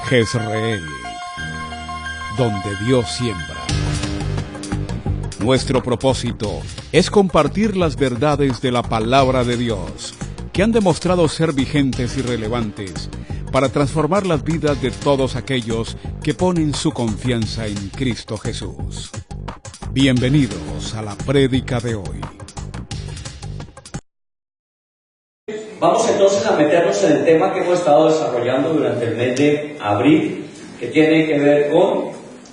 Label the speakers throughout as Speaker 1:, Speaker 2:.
Speaker 1: Jezreel, donde Dios siembra. Nuestro propósito es compartir las verdades de la palabra de Dios, que han demostrado ser vigentes y relevantes para transformar las vidas de todos aquellos que ponen su confianza en Cristo Jesús. Bienvenidos a la prédica de hoy.
Speaker 2: Vamos entonces a meternos en el tema que hemos estado desarrollando durante el mes de abril, que tiene que ver con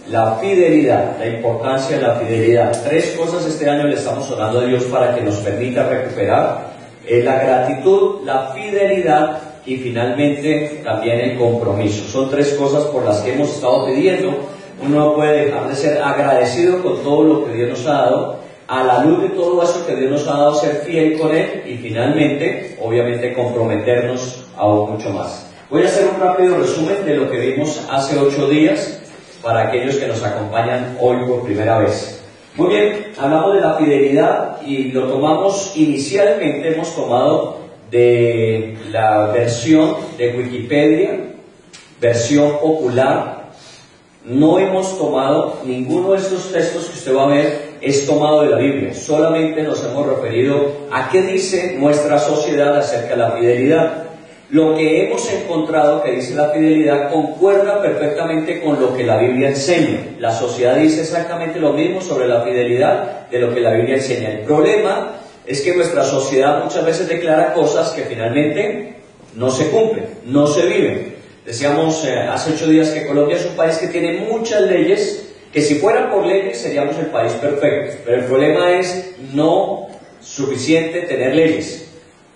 Speaker 2: la fidelidad, la importancia de la fidelidad. 3 cosas este año le estamos orando a Dios para que nos permita recuperar: la gratitud, la fidelidad y finalmente también el compromiso. Son 3 cosas por las que hemos estado pidiendo. Uno no puede dejar de ser agradecido con todo lo que Dios nos ha dado, a la luz de todo eso que Dios nos ha dado, ser fiel con Él y finalmente, obviamente, comprometernos aún mucho más. Voy a hacer un rápido resumen de lo que vimos hace 8 días para aquellos que nos acompañan hoy por primera vez. Muy bien, hablamos de la fidelidad y lo tomamos inicialmente, hemos tomado de la versión de Wikipedia, versión popular. No hemos tomado ninguno de estos textos que usted va a ver, es tomado de la Biblia. Solamente nos hemos referido a qué dice nuestra sociedad acerca de la fidelidad. Lo que hemos encontrado que dice la fidelidad concuerda perfectamente con lo que la Biblia enseña. La sociedad dice exactamente lo mismo sobre la fidelidad de lo que la Biblia enseña. El problema es que nuestra sociedad muchas veces declara cosas que finalmente no se cumplen, no se viven. Decíamos hace 8 días que Colombia es un país que tiene muchas leyes, que si fueran por leyes seríamos el país perfecto, pero el problema es no suficiente tener leyes.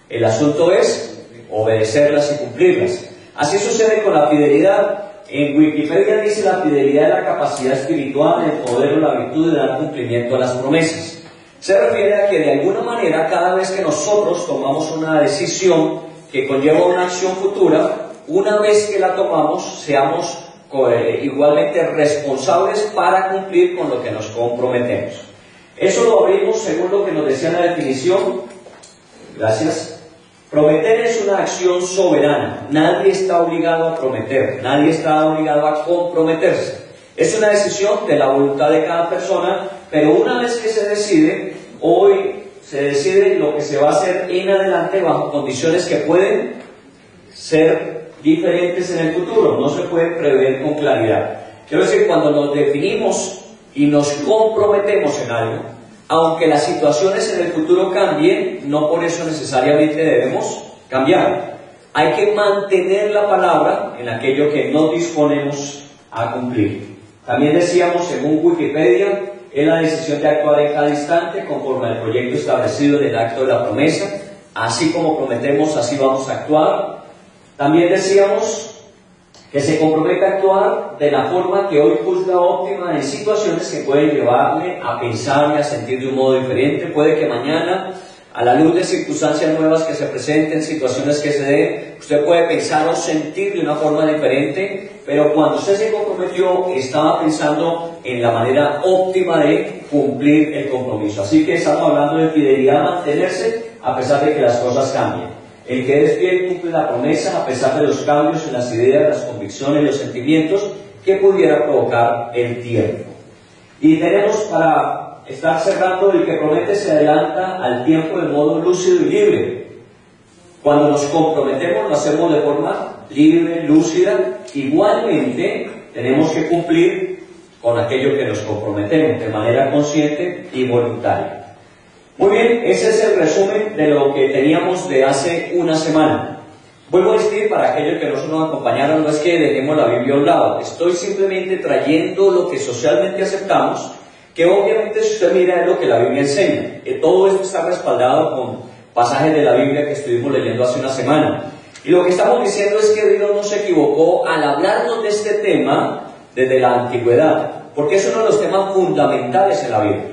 Speaker 2: El asunto es obedecerlas y cumplirlas. Así sucede con la fidelidad. En Wikipedia dice: la fidelidad es la capacidad espiritual, el poder o la virtud de dar cumplimiento a las promesas. Se refiere a que de alguna manera cada vez que nosotros tomamos una decisión que conlleva una acción futura, una vez que la tomamos, seamos igualmente responsables para cumplir con lo que nos comprometemos. Eso lo abrimos según lo que nos decía la definición. Gracias. Prometer es una acción soberana. Nadie está obligado a prometer, nadie está obligado a comprometerse. Es una decisión de la voluntad de cada persona, pero una vez que se decide, hoy se decide lo que se va a hacer en adelante bajo condiciones que pueden ser diferentes en el futuro, no se puede prever con claridad. Quiero decir, cuando nos definimos y nos comprometemos en algo, aunque las situaciones en el futuro cambien, no por eso necesariamente debemos cambiar. Hay que mantener la palabra en aquello que no disponemos a cumplir. También decíamos, según Wikipedia, es la decisión de actuar en cada instante conforme al proyecto establecido en el acto de la promesa. Así como prometemos, así vamos a actuar. También decíamos que se compromete a actuar de la forma que hoy juzga óptima en situaciones que pueden llevarle a pensar y a sentir de un modo diferente. Puede que mañana, a la luz de circunstancias nuevas que se presenten, situaciones que se den, usted puede pensar o sentir de una forma diferente, pero cuando usted se comprometió, estaba pensando en la manera óptima de cumplir el compromiso. Así que estamos hablando de fidelidad, mantenerse a pesar de que las cosas cambien. El que es fiel cumple la promesa a pesar de los cambios en las ideas, las convicciones, los sentimientos que pudiera provocar el tiempo. Y tenemos, para estar cerrando, el que promete se adelanta al tiempo de modo lúcido y libre. Cuando nos comprometemos lo hacemos de forma libre, lúcida. Igualmente tenemos que cumplir con aquello que nos comprometemos de manera consciente y voluntaria. Muy bien, ese es el resumen de lo que teníamos de hace una semana. Vuelvo a decir, para aquellos que no nos acompañaron, no es que dejemos la Biblia a un lado. Estoy simplemente trayendo lo que socialmente aceptamos, que obviamente si usted mira es lo que la Biblia enseña. Todo esto está respaldado con pasajes de la Biblia que estuvimos leyendo hace una semana. Y lo que estamos diciendo es que Dios no se equivocó al hablarnos de este tema desde la antigüedad, porque es uno de los temas fundamentales en la Biblia.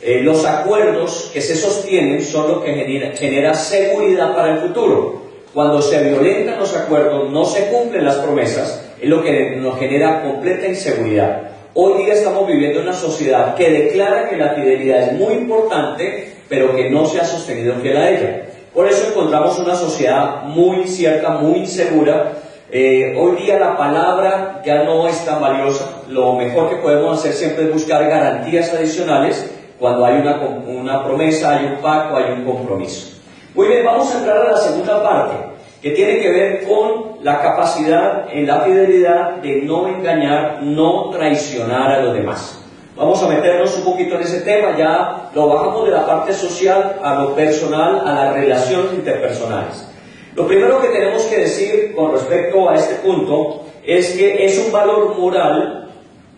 Speaker 2: Los acuerdos que se sostienen son lo que genera seguridad para el futuro. Cuando se violentan los acuerdos, no se cumplen las promesas, es lo que nos genera completa inseguridad. Hoy día estamos viviendo en una sociedad que declara que la fidelidad es muy importante, pero que no se ha sostenido fiel a ella. Por eso encontramos una sociedad muy incierta, muy insegura, Hoy día la palabra ya no es tan valiosa. Lo mejor que podemos hacer siempre es buscar garantías adicionales cuando hay una promesa, hay un pacto, hay un compromiso. Muy bien, vamos a entrar a la segunda parte, que tiene que ver con la capacidad en la fidelidad de no engañar, no traicionar a los demás. Vamos a meternos un poquito en ese tema, ya lo bajamos de la parte social a lo personal, a las relaciones interpersonales. Lo primero que tenemos que decir con respecto a este punto es que es un valor moral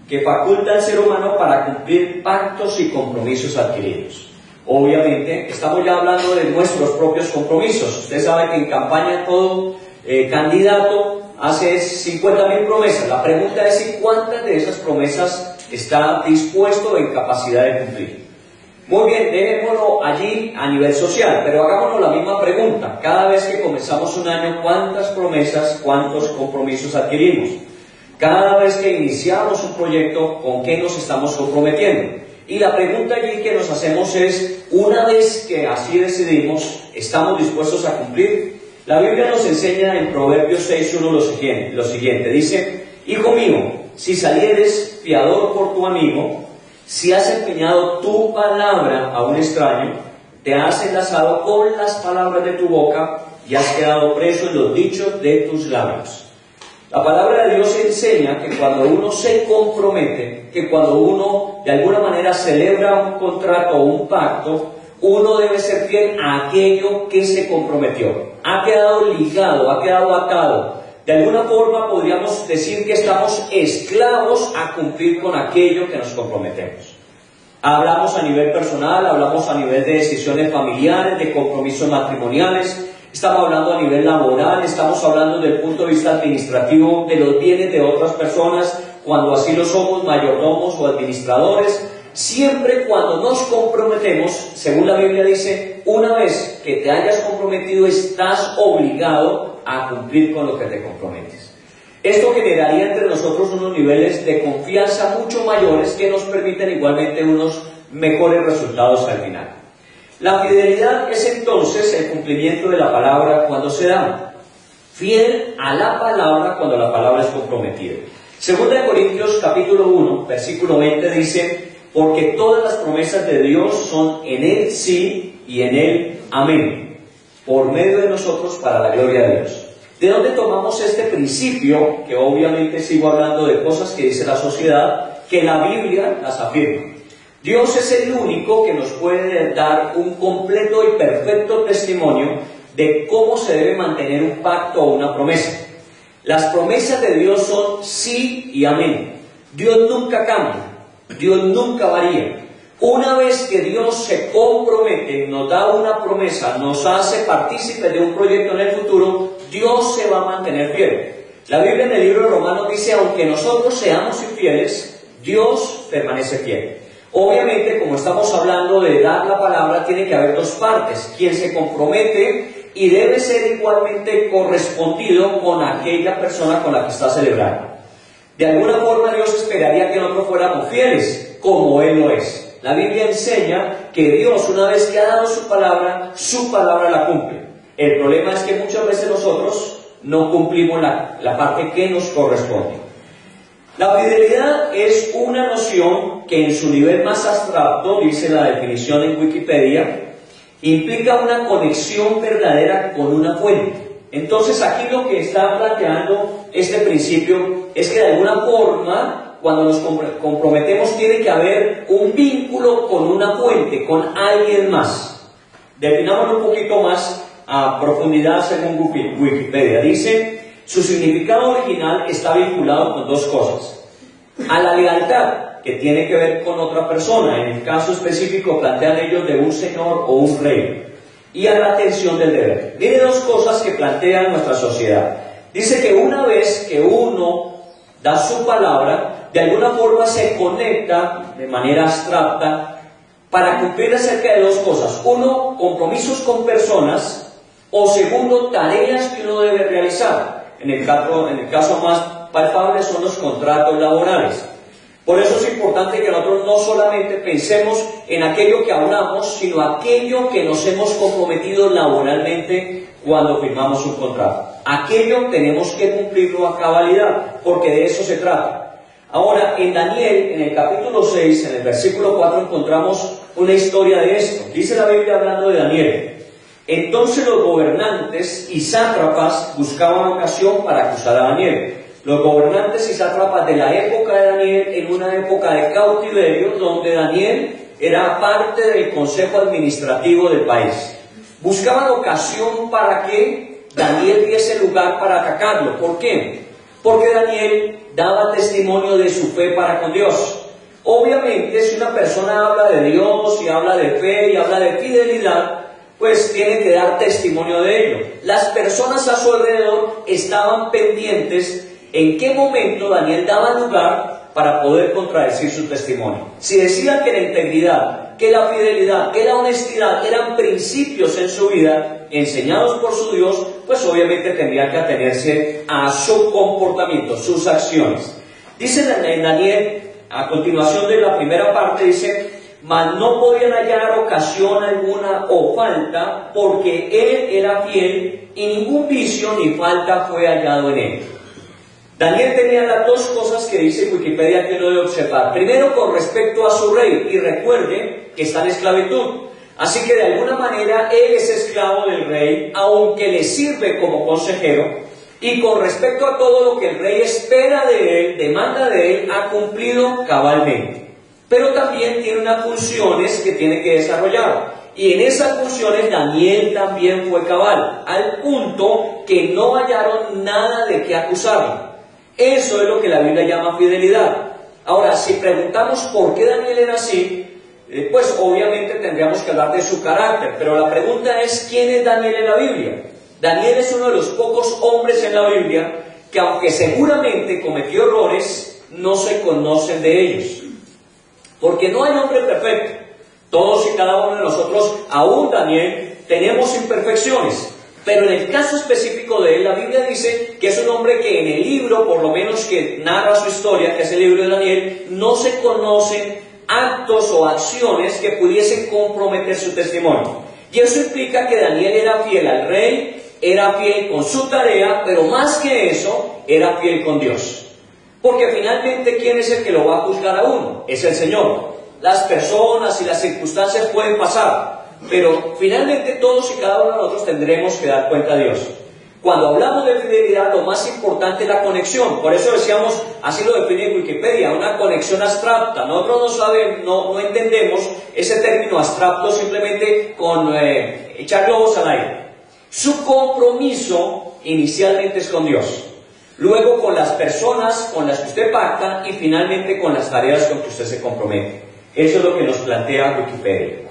Speaker 2: que faculta al ser humano para cumplir pactos y compromisos adquiridos. Obviamente, estamos ya hablando de nuestros propios compromisos. Usted sabe que en campaña todo candidato hace 50.000 promesas. La pregunta es si cuántas de esas promesas está dispuesto o en capacidad de cumplir. Muy bien, dejémoslo allí a nivel social, pero hagámonos la misma pregunta. Cada vez que comenzamos un año, ¿cuántas promesas, cuántos compromisos adquirimos? Cada vez que iniciamos un proyecto, ¿con qué nos estamos comprometiendo? Y la pregunta allí que nos hacemos es, una vez que así decidimos, ¿estamos dispuestos a cumplir? La Biblia nos enseña en Proverbios 6:1 lo siguiente, dice: Hijo mío, si salieres fiador por tu amigo, si has empeñado tu palabra a un extraño, te has enlazado con las palabras de tu boca y has quedado preso en los dichos de tus labios. La palabra de Dios enseña que cuando uno se compromete, que cuando uno de alguna manera celebra un contrato o un pacto, uno debe ser fiel a aquello que se comprometió. Ha quedado ligado, ha quedado atado. De alguna forma podríamos decir que estamos esclavos a cumplir con aquello que nos comprometemos. Hablamos a nivel personal, hablamos a nivel de decisiones familiares, de compromisos matrimoniales. Estamos hablando a nivel laboral, estamos hablando desde el punto de vista administrativo de los bienes de otras personas, cuando así lo somos, mayordomos o administradores. Siempre cuando nos comprometemos, según la Biblia dice, una vez que te hayas comprometido, estás obligado a cumplir con lo que te comprometes. Esto generaría entre nosotros unos niveles de confianza mucho mayores que nos permiten igualmente unos mejores resultados al final. La fidelidad es entonces el cumplimiento de la palabra cuando se da. Fiel a la palabra cuando la palabra es comprometida. Segunda de Corintios capítulo 1, versículo 20 dice: porque todas las promesas de Dios son en Él sí y en Él amén, por medio de nosotros para la gloria de Dios. ¿De dónde tomamos este principio? Que obviamente sigo hablando de cosas que dice la sociedad, que la Biblia las afirma. Dios es el único que nos puede dar un completo y perfecto testimonio de cómo se debe mantener un pacto o una promesa. Las promesas de Dios son sí y amén. Dios nunca cambia, Dios nunca varía. Una vez que Dios se compromete, nos da una promesa, nos hace partícipes de un proyecto en el futuro, Dios se va a mantener fiel. La Biblia en el libro de Romanos dice: aunque nosotros seamos infieles, Dios permanece fiel. Obviamente, como estamos hablando de dar la palabra, tiene que haber dos partes: quien se compromete y debe ser igualmente correspondido con aquella persona con la que está celebrando. De alguna forma Dios esperaría que nosotros fuéramos fieles, como Él lo es. La Biblia enseña que Dios, una vez que ha dado su palabra la cumple. El problema es que muchas veces nosotros no cumplimos la parte que nos corresponde. La fidelidad es una noción que en su nivel más abstracto, dice la definición en Wikipedia, implica una conexión verdadera con una fuente. Entonces aquí lo que está planteando este principio es que de alguna forma, cuando nos comprometemos, tiene que haber un vínculo con una fuente, con alguien más. Definámoslo un poquito más a profundidad según Wikipedia. Dice: su significado original está vinculado con dos cosas: a la lealtad, que tiene que ver con otra persona, en el caso específico plantean ellos de un señor o un rey, y a la atención del deber. Mire dos cosas que plantea nuestra sociedad. Dice que una vez que uno da su palabra, de alguna forma se conecta de manera abstracta para cumplir acerca de dos cosas: uno, compromisos con personas, o segundo, tareas que uno debe realizar. En el caso más palpable son los contratos laborales. Por eso es importante que nosotros no solamente pensemos en aquello que hablamos, sino aquello que nos hemos comprometido laboralmente cuando firmamos un contrato. Aquello tenemos que cumplirlo a cabalidad, porque de eso se trata. Ahora, en Daniel, en el capítulo 6, en el versículo 4, encontramos una historia de esto. Dice la Biblia hablando de Daniel: entonces los gobernantes y sátrapas buscaban ocasión para acusar a Daniel. Los gobernantes y sátrapas de la época de Daniel, en una época de cautiverio, donde Daniel era parte del consejo administrativo del país. Buscaban ocasión para que Daniel diese lugar para atacarlo. ¿Por qué? Porque Daniel daba testimonio de su fe para con Dios. Obviamente, si una persona habla de Dios y habla de fe y habla de fidelidad, pues tiene que dar testimonio de ello. Las personas a su alrededor estaban pendientes en qué momento Daniel daba lugar para poder contradecir su testimonio. Si decía que la integridad, que la fidelidad, que la honestidad eran principios en su vida, enseñados por su Dios, pues obviamente tendría que atenerse a su comportamiento, sus acciones. Dice en Daniel, a continuación de la primera parte, dice: mas no podían hallar ocasión alguna o falta, porque él era fiel y ningún vicio ni falta fue hallado en él. Daniel tenía las dos cosas que dice Wikipedia que uno debe observar. Primero, con respecto a su rey, y recuerde que está en esclavitud. Así que de alguna manera él es esclavo del rey, aunque le sirve como consejero. Y con respecto a todo lo que el rey espera de él, demanda de él, ha cumplido cabalmente. Pero también tiene unas funciones que tiene que desarrollar. Y en esas funciones Daniel también fue cabal, al punto que no hallaron nada de qué acusarlo. Eso es lo que la Biblia llama fidelidad. Ahora, si preguntamos por qué Daniel era así, pues obviamente tendríamos que hablar de su carácter. Pero la pregunta es: ¿quién es Daniel en la Biblia? Daniel es uno de los pocos hombres en la Biblia que, aunque seguramente cometió errores, no se conocen de ellos. Porque no hay hombre perfecto. Todos y cada uno de nosotros, aún Daniel, tenemos imperfecciones. Pero en el caso específico de él, la Biblia dice que es un hombre que en el libro, por lo menos que narra su historia, que es el libro de Daniel, no se conocen actos o acciones que pudiesen comprometer su testimonio. Y eso implica que Daniel era fiel al rey, era fiel con su tarea, pero más que eso, era fiel con Dios. Porque finalmente, ¿quién es el que lo va a juzgar a uno? Es el Señor. Las personas y las circunstancias pueden pasar, pero finalmente todos y cada uno de nosotros tendremos que dar cuenta a Dios. Cuando hablamos de fidelidad, lo más importante es la conexión. Por eso decíamos, así lo define Wikipedia, una conexión abstracta. Nosotros no entendemos ese término abstracto simplemente con echar globos al aire. Su compromiso inicialmente es con Dios, luego con las personas con las que usted pacta y finalmente con las tareas con que usted se compromete. Eso es lo que nos plantea Wikipedia.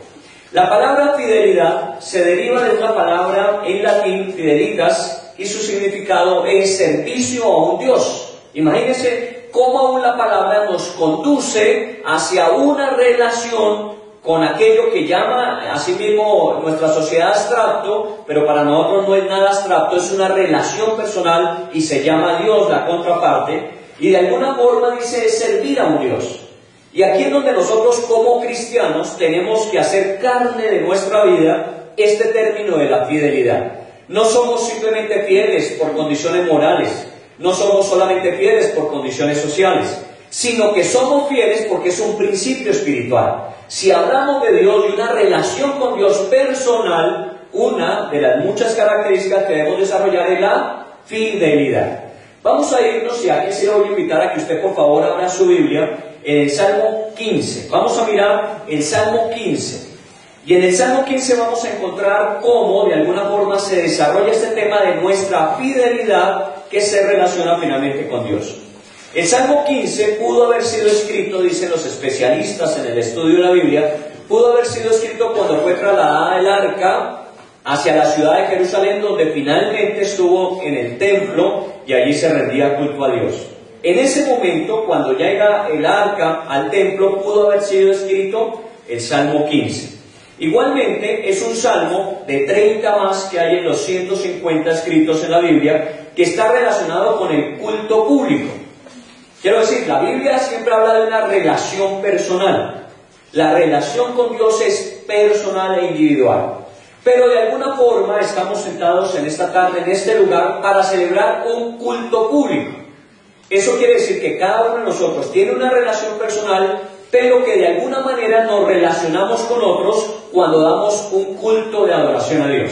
Speaker 2: La palabra fidelidad se deriva de una palabra en latín, fidelitas, y su significado es servicio a un Dios. Imagínense cómo aún la palabra nos conduce hacia una relación con aquello que llama a sí mismo nuestra sociedad abstracto, pero para nosotros no es nada abstracto, es una relación personal y se llama Dios, la contraparte, y de alguna forma dice servir a un Dios. Y aquí es donde nosotros como cristianos tenemos que hacer carne de nuestra vida este término de la fidelidad. No somos simplemente fieles por condiciones morales, no somos solamente fieles por condiciones sociales, sino que somos fieles porque es un principio espiritual. Si hablamos de Dios, de una relación con Dios personal, una de las muchas características que debemos desarrollar es la fidelidad. Vamos a irnos, y aquí se lo voy a invitar a que usted por favor abra su Biblia en el Salmo 15. Vamos a mirar el Salmo 15. Y en el Salmo 15 vamos a encontrar cómo de alguna forma se desarrolla este tema de nuestra fidelidad que se relaciona finalmente con Dios. El Salmo 15 pudo haber sido escrito, dicen los especialistas en el estudio de la Biblia, pudo haber sido escrito cuando fue trasladada el arca hacia la ciudad de Jerusalén, donde finalmente estuvo en el templo y allí se rendía culto a Dios. En ese momento, cuando llega el arca al templo, pudo haber sido escrito el Salmo 15. Igualmente, es un salmo de 30 más que hay en los 150 escritos en la Biblia, que está relacionado con el culto público. Quiero decir, la Biblia siempre habla de una relación personal. La relación con Dios es personal e individual. Pero de alguna forma estamos sentados en esta tarde, en este lugar, para celebrar un culto público. Eso quiere decir que cada uno de nosotros tiene una relación personal, pero que de alguna manera nos relacionamos con otros cuando damos un culto de adoración a Dios.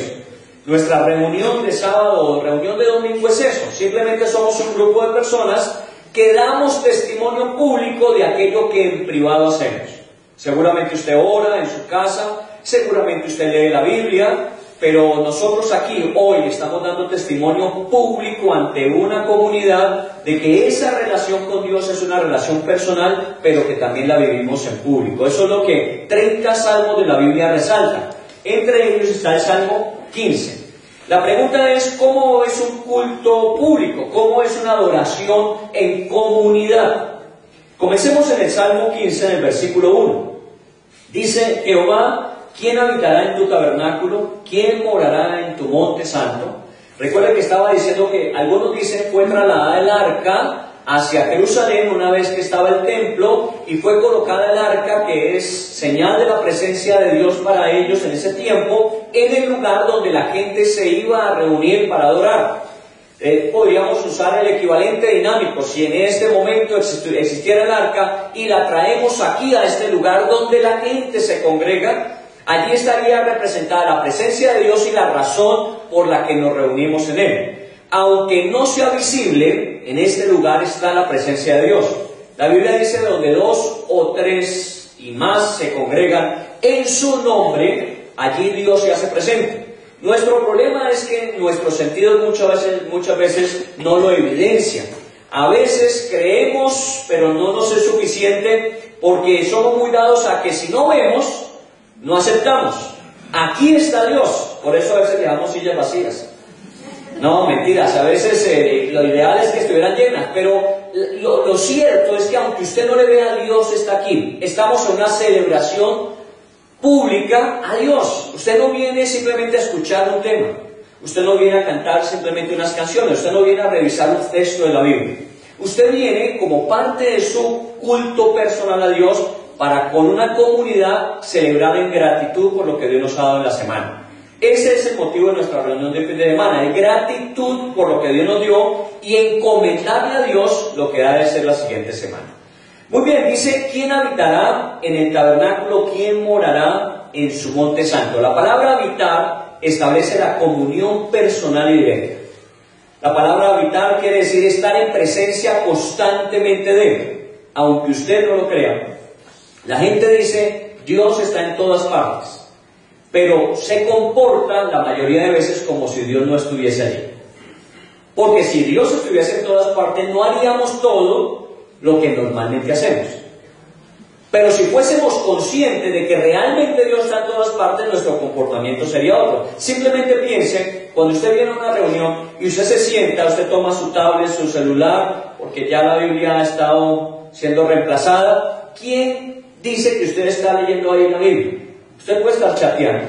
Speaker 2: Nuestra reunión de sábado o reunión de domingo es eso. Simplemente somos un grupo de personas que damos testimonio público de aquello que en privado hacemos. Seguramente usted ora en su casa, seguramente usted lee la Biblia, pero nosotros aquí hoy estamos dando testimonio público ante una comunidad de que esa relación con Dios es una relación personal, pero que también la vivimos en público. Eso es lo que 30 salmos de la Biblia resaltan. Entre ellos está el Salmo 15. La pregunta es, ¿cómo es un culto público? ¿Cómo es una adoración en comunidad? Comencemos en el Salmo 15, en el versículo 1. Dice: Jehová, ¿quién habitará en tu tabernáculo? ¿Quién morará en tu monte santo? Recuerden que estaba diciendo que algunos dicen fue trasladada el arca hacia Jerusalén una vez que estaba el templo y fue colocada el arca, que es señal de la presencia de Dios para ellos en ese tiempo, en el lugar donde la gente se iba a reunir para adorar. Podríamos usar el equivalente dinámico. Si en este momento existiera el arca y la traemos aquí a este lugar donde la gente se congrega, allí estaría representada la presencia de Dios y la razón por la que nos reunimos en Él. Aunque no sea visible, en este lugar está la presencia de Dios. La Biblia dice: donde 2 o 3 y más se congregan en su nombre, allí Dios se hace presente. Nuestro problema es que nuestros sentidos muchas veces no lo evidencian. A veces creemos, pero no nos es suficiente, porque somos muy dados a que si no vemos, no aceptamos. Aquí está Dios, por eso a veces dejamos sillas vacías. No, mentiras, a veces lo ideal es que estuvieran llenas, pero lo cierto es que aunque usted no le vea a Dios, está aquí. Estamos en una celebración pública a Dios. Usted no viene simplemente a escuchar un tema, usted no viene a cantar simplemente unas canciones, usted no viene a revisar un texto de la Biblia. Usted viene como parte de su culto personal a Dios para con una comunidad celebrar en gratitud por lo que Dios nos ha dado en la semana. Ese es el motivo de nuestra reunión de fin de semana, de gratitud por lo que Dios nos dio y encomendarle a Dios lo que ha de ser la siguiente semana. Muy bien, dice: ¿quién habitará en el tabernáculo? ¿Quién morará en su monte santo? La palabra habitar establece la comunión personal y directa. La palabra habitar quiere decir estar en presencia constantemente de Él. Aunque usted no lo crea, la gente dice: Dios está en todas partes, pero se comporta la mayoría de veces como si Dios no estuviese allí. Porque si Dios estuviese en todas partes, no haríamos todo lo que normalmente hacemos. Pero si fuésemos conscientes de que realmente Dios está en todas partes, nuestro comportamiento sería otro. Simplemente piensen, cuando usted viene a una reunión y usted se sienta, usted toma su tablet, su celular, porque ya la Biblia ha estado siendo reemplazada. ¿Quién dice que usted está leyendo ahí la Biblia? Usted puede estar chateando,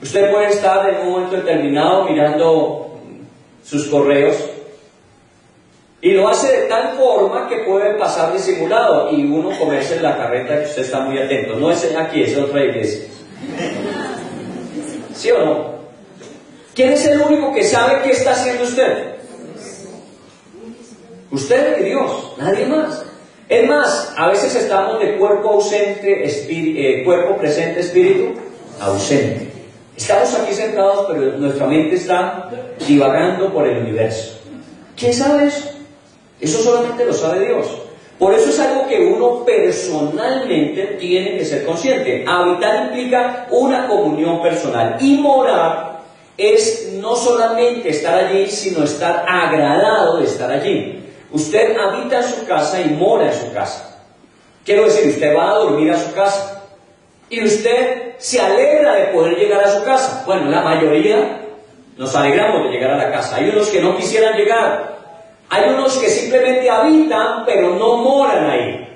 Speaker 2: usted puede estar en un momento determinado mirando sus correos, y lo hace de tal forma que puede pasar disimulado y uno comerse en la carreta que usted está muy atento. No es aquí, es otra iglesia. ¿Sí o no? ¿Quién es el único que sabe qué está haciendo usted? Usted y Dios, nadie más. Es más, a veces estamos de cuerpo ausente, cuerpo presente, espíritu ausente. Estamos aquí sentados, pero nuestra mente está divagando por el universo. ¿Quién sabe eso? Eso solamente lo sabe Dios. Por eso es algo que uno personalmente tiene que ser consciente. Habitar implica una comunión personal. Y morar es no solamente estar allí, sino estar agradado de estar allí. Usted habita en su casa y mora en su casa. Quiero decir, usted va a dormir a su casa. Y usted se alegra de poder llegar a su casa. Bueno, la mayoría nos alegramos de llegar a la casa. Hay unos que no quisieran llegar. Hay unos que simplemente habitan, pero no moran ahí.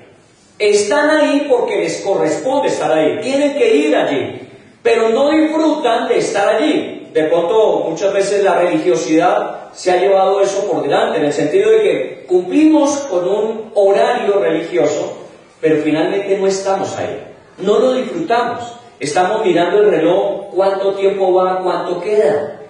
Speaker 2: Están ahí porque les corresponde estar ahí. Tienen que ir allí, pero no disfrutan de estar allí. de pronto muchas veces la religiosidad se ha llevado eso por delante, en el sentido de que cumplimos con un horario religioso, pero finalmente no estamos ahí, no lo disfrutamos, estamos mirando el reloj, cuánto tiempo va, cuánto queda.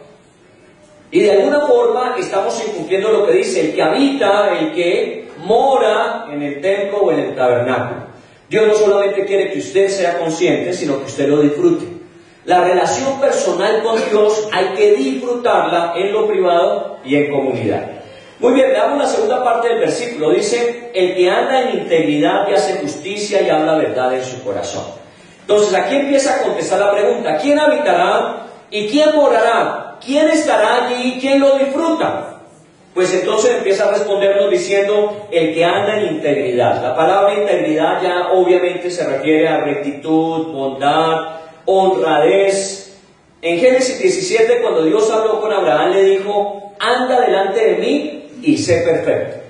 Speaker 2: Y de alguna forma estamos incumpliendo lo que dice, el que habita, el que mora en el templo o en el tabernáculo. Dios no solamente quiere que usted sea consciente, sino que usted lo disfrute. La relación personal con Dios hay que disfrutarla en lo privado y en comunidad. Muy bien, veamos la segunda parte del versículo. Dice, el que anda en integridad y hace justicia y habla verdad en su corazón. Entonces aquí empieza a contestar la pregunta, ¿quién habitará y quién morará? ¿Quién estará allí y quién lo disfruta? Pues entonces empieza a respondernos diciendo, el que anda en integridad. La palabra integridad ya obviamente se refiere a rectitud, bondad, honradez. En Génesis 17, cuando Dios habló con Abraham, le dijo, anda delante de mí y sé perfecto.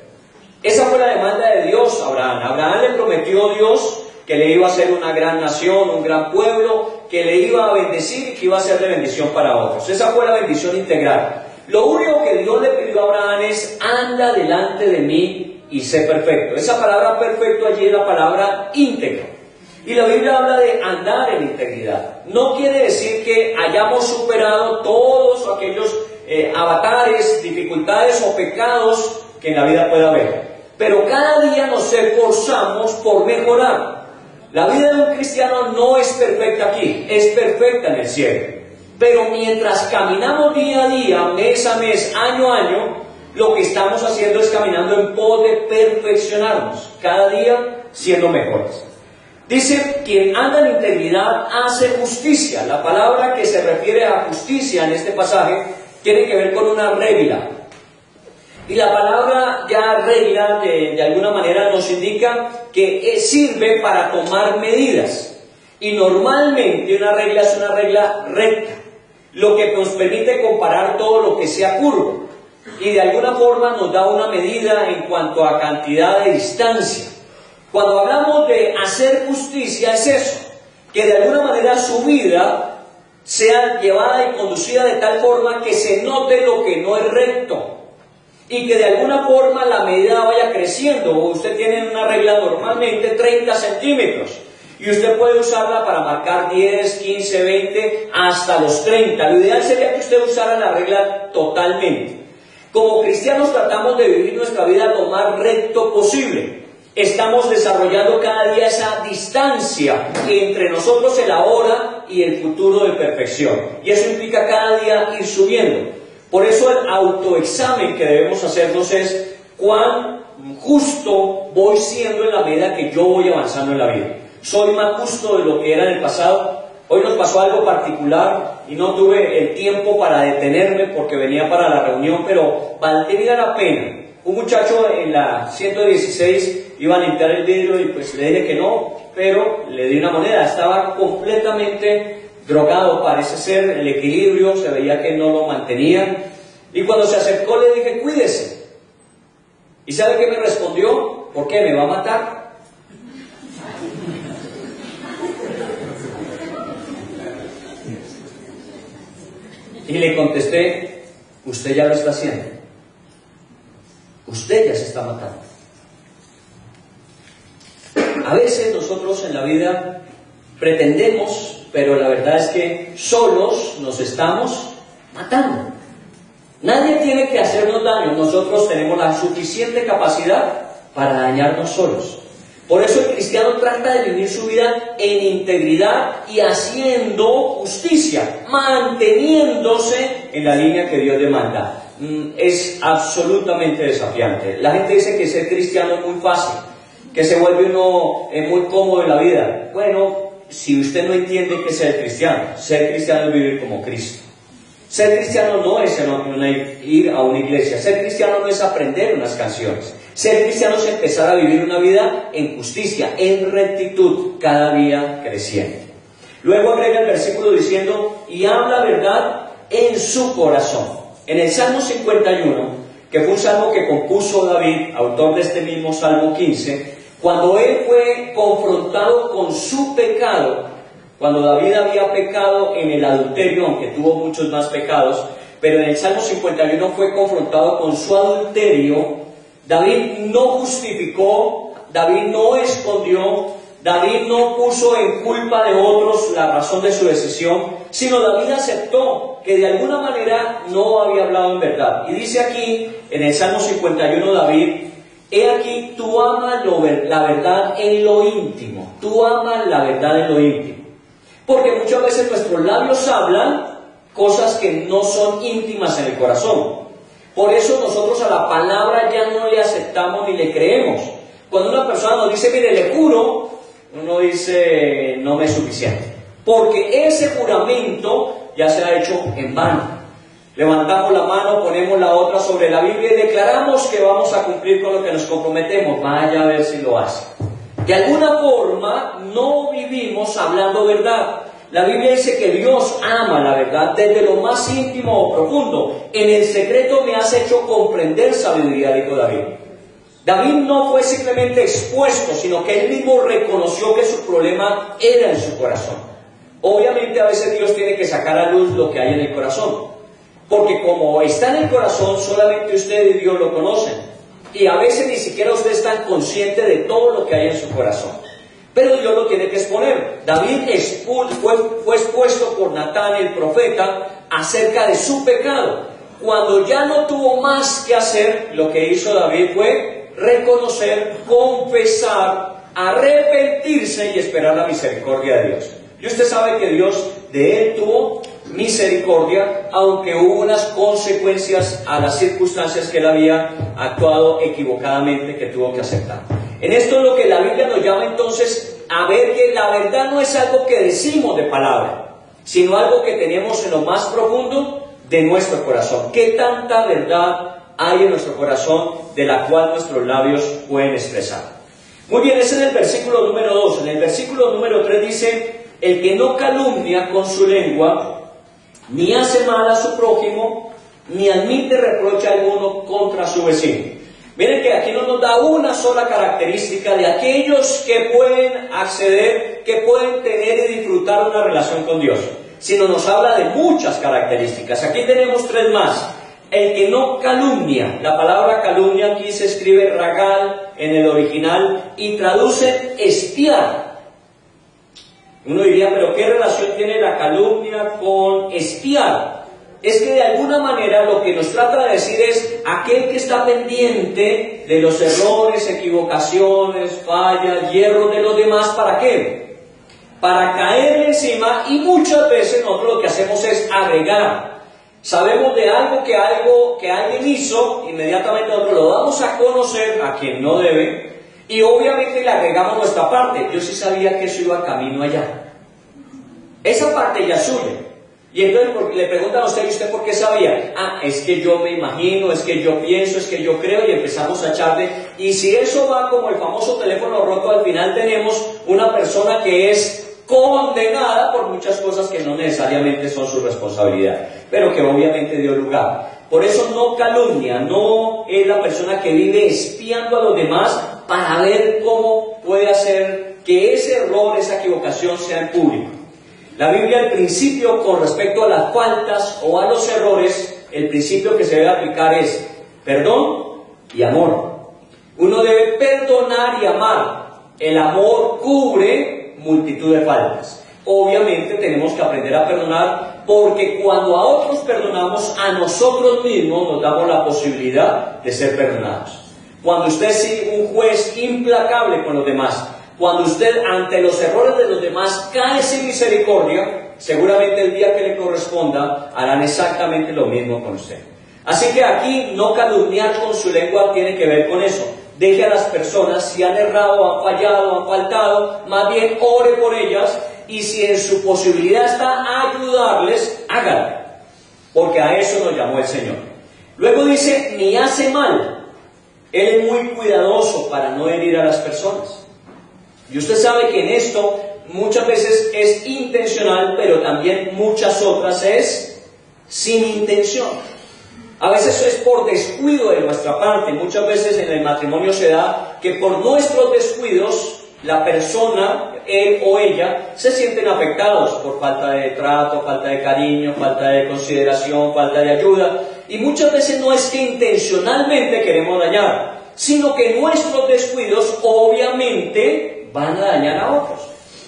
Speaker 2: Esa fue la demanda de Dios a Abraham. Abraham le prometió a Dios que le iba a hacer una gran nación, un gran pueblo, que le iba a bendecir y que iba a ser de bendición para otros. Esa fue la bendición integral. Lo único que Dios le pidió a Abraham es, anda delante de mí y sé perfecto. Esa palabra perfecto allí es la palabra íntegro. Y la Biblia habla de andar en integridad. No quiere decir que hayamos superado todos aquellos avatares, dificultades o pecados que en la vida pueda haber. Pero cada día nos esforzamos por mejorar. La vida de un cristiano no es perfecta aquí, es perfecta en el cielo. Pero mientras caminamos día a día, mes a mes, año a año, lo que estamos haciendo es caminando en pos de perfeccionarnos, cada día siendo mejores. Dice, quien anda en integridad hace justicia. La palabra que se refiere a justicia en este pasaje tiene que ver con una regla. Y la palabra ya regla de alguna manera nos indica que sirve para tomar medidas. Y normalmente una regla es una regla recta, lo que nos permite comparar todo lo que sea curvo. Y de alguna forma nos da una medida en cuanto a cantidad de distancia. Cuando hablamos de hacer justicia es eso, que de alguna manera su vida sea llevada y conducida de tal forma que se note lo que no es recto. Y que de alguna forma la medida vaya creciendo. Usted tiene una regla normalmente 30 centímetros. Y usted puede usarla para marcar 10, 15, 20, hasta los 30. Lo ideal sería que usted usara la regla totalmente. Como cristianos tratamos de vivir nuestra vida lo más recto posible. Estamos desarrollando cada día esa distancia entre nosotros el ahora y el futuro de perfección. Y eso implica cada día ir subiendo. Por eso el autoexamen que debemos hacernos es cuán justo voy siendo en la medida que yo voy avanzando en la vida. ¿Soy más justo de lo que era en el pasado? Hoy nos pasó algo particular y no tuve el tiempo para detenerme porque venía para la reunión, pero valdría la pena. Un muchacho en la 116 iba a limpiar el vidrio y pues le dije que no, pero le di una moneda. Estaba completamente drogado, parece ser, el equilibrio, se veía que no lo mantenía. Y cuando se acercó le dije, cuídese. ¿Y sabe qué me respondió? ¿Por qué? ¿Me va a matar? Y le contesté, usted ya lo está haciendo. Usted ya se está matando. A veces nosotros en la vida pretendemos, pero la verdad es que solos nos estamos matando. Nadie tiene que hacernos daño, nosotros tenemos la suficiente capacidad para dañarnos solos. Por eso el cristiano trata de vivir su vida en integridad y haciendo justicia, manteniéndose en la línea que Dios demanda. Es absolutamente desafiante. La gente dice que ser cristiano es muy fácil, que se vuelve uno muy cómodo en la vida. Bueno, si usted no entiende qué es ser cristiano es vivir como Cristo. Ser cristiano no es ir a una iglesia, ser cristiano no es aprender unas canciones. Ser cristiano es empezar a vivir una vida en justicia, en rectitud, cada día creciendo. Luego agrega el versículo diciendo, y habla verdad en su corazón. En el Salmo 51, que fue un salmo que compuso David, autor de este mismo Salmo 15, cuando él fue confrontado con su pecado, cuando David había pecado en el adulterio, aunque tuvo muchos más pecados, pero en el Salmo 51 fue confrontado con su adulterio. David no justificó, David no escondió, David no puso en culpa de otros la razón de su decisión, sino David aceptó que de alguna manera no había hablado en verdad. Y dice aquí, en el Salmo 51, David: he aquí, tú amas la verdad en lo íntimo. Tú amas la verdad en lo íntimo. Porque muchas veces nuestros labios hablan cosas que no son íntimas en el corazón. Por eso nosotros a la palabra ya no le aceptamos ni le creemos. Cuando una persona nos dice, mire, le juro, uno dice, no me es suficiente. Porque ese juramento ya se ha hecho en vano. Levantamos la mano, ponemos la otra sobre la Biblia y declaramos que vamos a cumplir con lo que nos comprometemos. Vaya a ver si lo hace. De alguna forma no vivimos hablando verdad. La Biblia dice que Dios ama la verdad desde lo más íntimo o profundo. En el secreto me has hecho comprender sabiduría, dijo David. David no fue simplemente expuesto, sino que él mismo reconoció que su problema era en su corazón. Obviamente a veces Dios tiene que sacar a luz lo que hay en el corazón. Porque como está en el corazón, solamente usted y Dios lo conocen. Y a veces ni siquiera usted es tan consciente de todo lo que hay en su corazón. Pero Dios lo tiene que exponer. David fue expuesto por Natán, el profeta, acerca de su pecado. Cuando ya no tuvo más que hacer, lo que hizo David fue reconocer, confesar, arrepentirse y esperar la misericordia de Dios. Y usted sabe que Dios de él tuvo misericordia, aunque hubo unas consecuencias a las circunstancias que él había actuado equivocadamente, que tuvo que aceptar. En esto es lo que la Biblia nos llama entonces a ver que la verdad no es algo que decimos de palabra, sino algo que tenemos en lo más profundo de nuestro corazón. ¿Qué tanta verdad hay en nuestro corazón de la cual nuestros labios pueden expresar? Muy bien, ese es el versículo número 2. En el versículo número 3 dice: el que no calumnia con su lengua, ni hace mal a su prójimo, ni admite reproche alguno contra su vecino. Miren que aquí no nos da una sola característica de aquellos que pueden acceder, que pueden tener y disfrutar una relación con Dios, sino nos habla de muchas características. Aquí tenemos 3 más. El que no calumnia. La palabra calumnia aquí se escribe ragal en el original y traduce espiar. Uno diría, pero ¿qué relación tiene la calumnia con espiar? Es que de alguna manera lo que nos trata de decir es aquel que está pendiente de los errores, equivocaciones, fallas, hierros de los demás. ¿Para qué? Para caer encima, y muchas veces nosotros lo que hacemos es agregar. Sabemos de algo que alguien hizo, inmediatamente nosotros lo damos a conocer a quien no debe, y obviamente le agregamos nuestra parte. Yo sí sabía que eso iba camino allá. Esa parte ya es suya. Y entonces le preguntan a usted, ¿y usted por qué sabía? Ah, es que yo me imagino, es que yo pienso, es que yo creo, y empezamos a echarle. Y si eso va como el famoso teléfono roto, al final tenemos una persona que es condenada por muchas cosas que no necesariamente son su responsabilidad, pero que obviamente dio lugar. Por eso no calumnia, no es la persona que vive espiando a los demás para ver cómo puede hacer que ese error, esa equivocación sea en público. La Biblia, el principio con respecto a las faltas o a los errores, el principio que se debe aplicar es perdón y amor. Uno debe perdonar y amar. El amor cubre multitud de faltas. Obviamente tenemos que aprender a perdonar, porque cuando a otros perdonamos, a nosotros mismos nos damos la posibilidad de ser perdonados. Cuando usted es un juez implacable con los demás, cuando usted ante los errores de los demás cae sin misericordia, seguramente el día que le corresponda harán exactamente lo mismo con usted. Así que aquí no calumniar con su lengua tiene que ver con eso. Deje a las personas, si han errado, han fallado, han faltado, más bien ore por ellas, y si en su posibilidad está ayudarles, háganlo, porque a eso nos llamó el Señor. Luego dice, ni hace mal. Él es muy cuidadoso para no herir a las personas. Y usted sabe que en esto muchas veces es intencional, pero también muchas otras es sin intención. A veces es por descuido de nuestra parte. Muchas veces en el matrimonio se da que por nuestros descuidos la persona, él o ella, se sienten afectados por falta de trato, falta de cariño, falta de consideración, falta de ayuda. Y muchas veces no es que intencionalmente queremos dañar, sino que nuestros descuidos obviamente van a dañar a otros.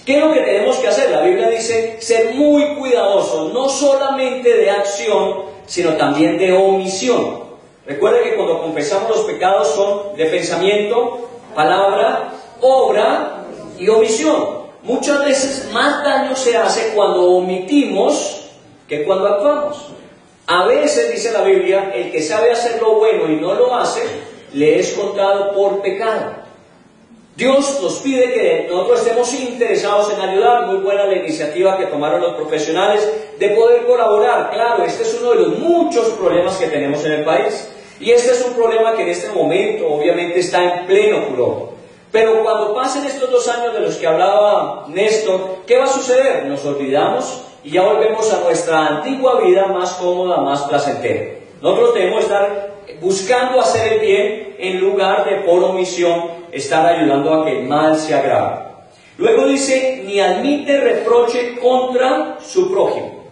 Speaker 2: ¿Qué es lo que tenemos que hacer? La Biblia dice ser muy cuidadosos, no solamente de acción, sino también de omisión. Recuerden que cuando confesamos los pecados son de pensamiento, palabra, obra y omisión. Muchas veces más daño se hace cuando omitimos que cuando actuamos. A veces, dice la Biblia, el que sabe hacer lo bueno y no lo hace, le es contado por pecado. Dios nos pide que nosotros estemos interesados en ayudar. Muy buena la iniciativa que tomaron los profesionales de poder colaborar. Claro, este es uno de los muchos problemas que tenemos en el país. Y este es un problema que en este momento obviamente está en pleno furor. Pero cuando pasen estos 2 años de los que hablaba Néstor, ¿qué va a suceder? Nos olvidamos y ya volvemos a nuestra antigua vida más cómoda, más placentera. Nosotros debemos estar buscando hacer el bien en lugar de por omisión estar ayudando a que el mal se agrave. Luego dice, ni admite reproche contra su prójimo.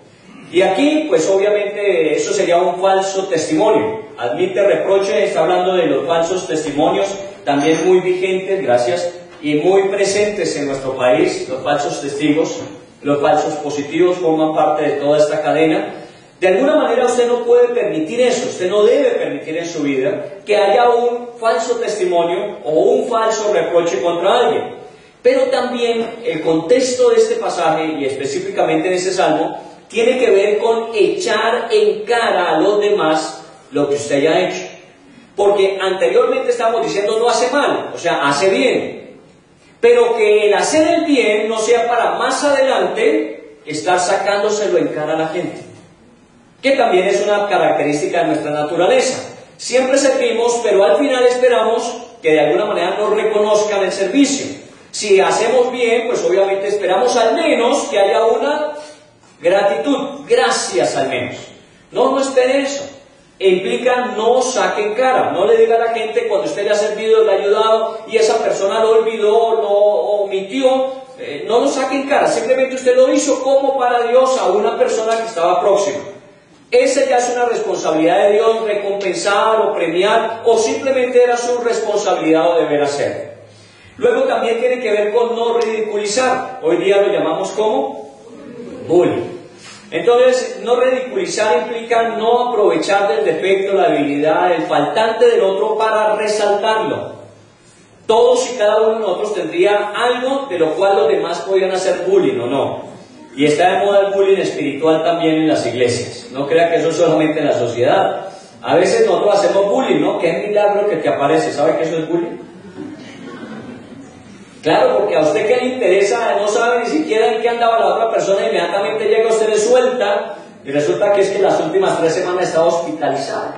Speaker 2: Y aquí, pues obviamente eso sería un falso testimonio. Admite reproche, está hablando de los falsos testimonios, también muy vigentes, gracias, y muy presentes en nuestro país. Los falsos testigos, los falsos positivos forman parte de toda esta cadena. De alguna manera usted no puede permitir eso, usted no debe permitir en su vida que haya un falso testimonio o un falso reproche contra alguien. Pero también el contexto de este pasaje, y específicamente en este salmo, tiene que ver con echar en cara a los demás lo que usted haya hecho. Porque anteriormente estábamos diciendo no hace mal, o sea, hace bien. Pero que el hacer el bien no sea para más adelante estar sacándoselo en cara a la gente. Que también es una característica de nuestra naturaleza. Siempre servimos, pero al final esperamos que de alguna manera nos reconozcan el servicio. Si hacemos bien, pues obviamente esperamos al menos que haya una gratitud, gracias al menos. No espere eso. Implica no saquen cara, no le diga a la gente cuando usted le ha servido, le ha ayudado y esa persona lo olvidó, lo omitió, no lo saquen cara, simplemente usted lo hizo como para Dios a una persona que estaba próxima. Esa ya es una responsabilidad de Dios, recompensar o premiar, o simplemente era su responsabilidad o deber hacer. Luego también tiene que ver con no ridiculizar. Hoy día lo llamamos como bullying. Entonces, no ridiculizar implica no aprovechar del defecto, la debilidad, el faltante del otro para resaltarlo. Todos y cada uno de nosotros tendría algo de lo cual los demás podrían hacer bullying o no. Y está de moda el bullying espiritual también en las iglesias. No crea que eso es solamente en la sociedad. A veces nosotros hacemos bullying, ¿no? Qué milagro que te aparece. ¿Sabe que eso es bullying? Claro, porque a usted que le interesa, no sabe ni siquiera en qué andaba la otra persona, inmediatamente llega usted le suelta, y resulta que es que las últimas 3 semanas estaba hospitalizado.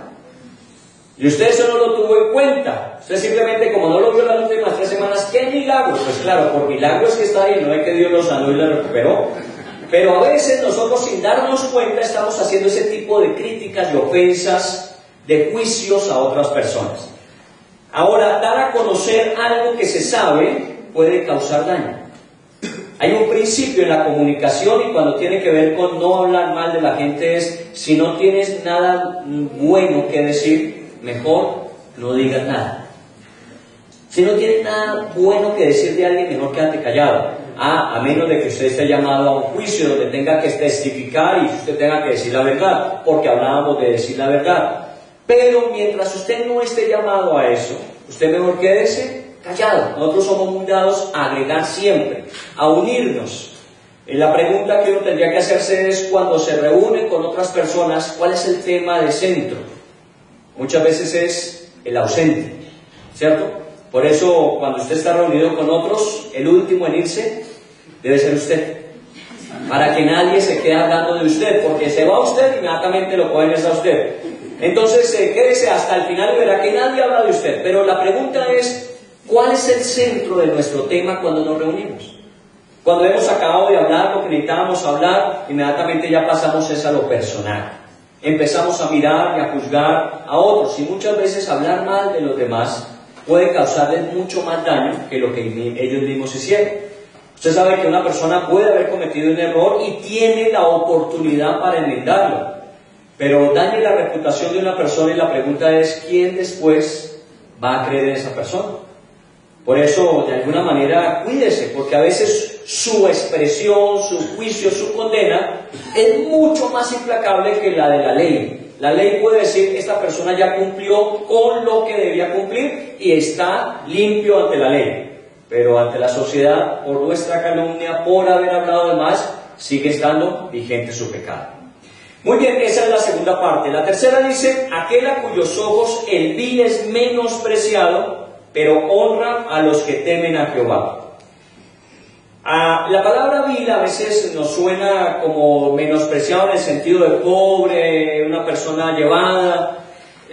Speaker 2: Y usted eso no lo tuvo en cuenta. Usted simplemente, como no lo vio las últimas 3 semanas, ¡qué milagro! Pues claro, por milagro es que está ahí, no es que Dios lo sanó y lo recuperó. Pero a veces nosotros, sin darnos cuenta, estamos haciendo ese tipo de críticas, de ofensas, de juicios a otras personas. Ahora, dar a conocer algo que se sabe puede causar daño. Hay un principio en la comunicación y cuando tiene que ver con no hablar mal de la gente es, si no tienes nada bueno que decir, mejor no digas nada. Si no tienes nada bueno que decir de alguien, mejor quédate callado. A menos de que usted esté llamado a un juicio donde tenga que testificar y usted tenga que decir la verdad, porque hablábamos de decir la verdad. Pero mientras usted no esté llamado a eso, usted mejor quédese callado. Nosotros somos muy dados a agregar siempre, a unirnos. La pregunta que uno tendría que hacerse es cuando se reúne con otras personas, ¿cuál es el tema de centro? Muchas veces es el ausente, ¿cierto? Por eso cuando usted está reunido con otros, el último en irse debe ser usted, para que nadie se quede hablando de usted, porque se va usted y inmediatamente lo cogen es a usted. Entonces quédese hasta el final y verá que nadie habla de usted. Pero la pregunta es, ¿cuál es el centro de nuestro tema cuando nos reunimos? Cuando hemos acabado de hablar lo que necesitábamos hablar, inmediatamente ya pasamos a lo personal. Empezamos a mirar y a juzgar a otros y muchas veces hablar mal de los demás, puede causarles mucho más daño que lo que ellos mismos hicieron. Usted sabe que una persona puede haber cometido un error y tiene la oportunidad para enmendarlo, pero dañe la reputación de una persona y la pregunta es, ¿quién después va a creer en esa persona? Por eso, de alguna manera, cuídese, porque a veces su expresión, su juicio, su condena es mucho más implacable que la de la ley. La ley puede decir, esta persona ya cumplió con lo que debía cumplir y está limpio ante la ley. Pero ante la sociedad, por nuestra calumnia, por haber hablado de más, sigue estando vigente su pecado. Muy bien, esa es la segunda parte. La tercera dice, aquel a cuyos ojos el vil es menospreciado, pero honra a los que temen a Jehová. La palabra vil a veces nos suena como menospreciado en el sentido de pobre, una persona llevada.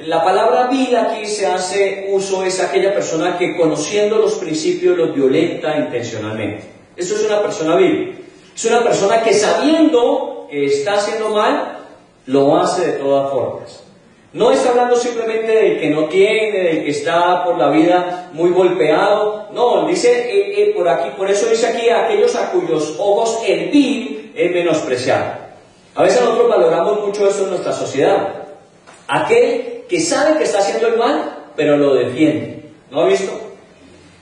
Speaker 2: La palabra vil aquí se hace uso, es aquella persona que conociendo los principios los violenta intencionalmente. Eso es una persona vil. Es una persona que sabiendo que está haciendo mal, lo hace de todas formas. No está hablando simplemente del que no tiene, del que está por la vida muy golpeado. No, dice por aquí, por eso dice aquí aquellos a cuyos ojos el vil es menospreciado. A veces nosotros valoramos mucho esto en nuestra sociedad. Aquel que sabe que está haciendo el mal, pero lo defiende. ¿No ha visto?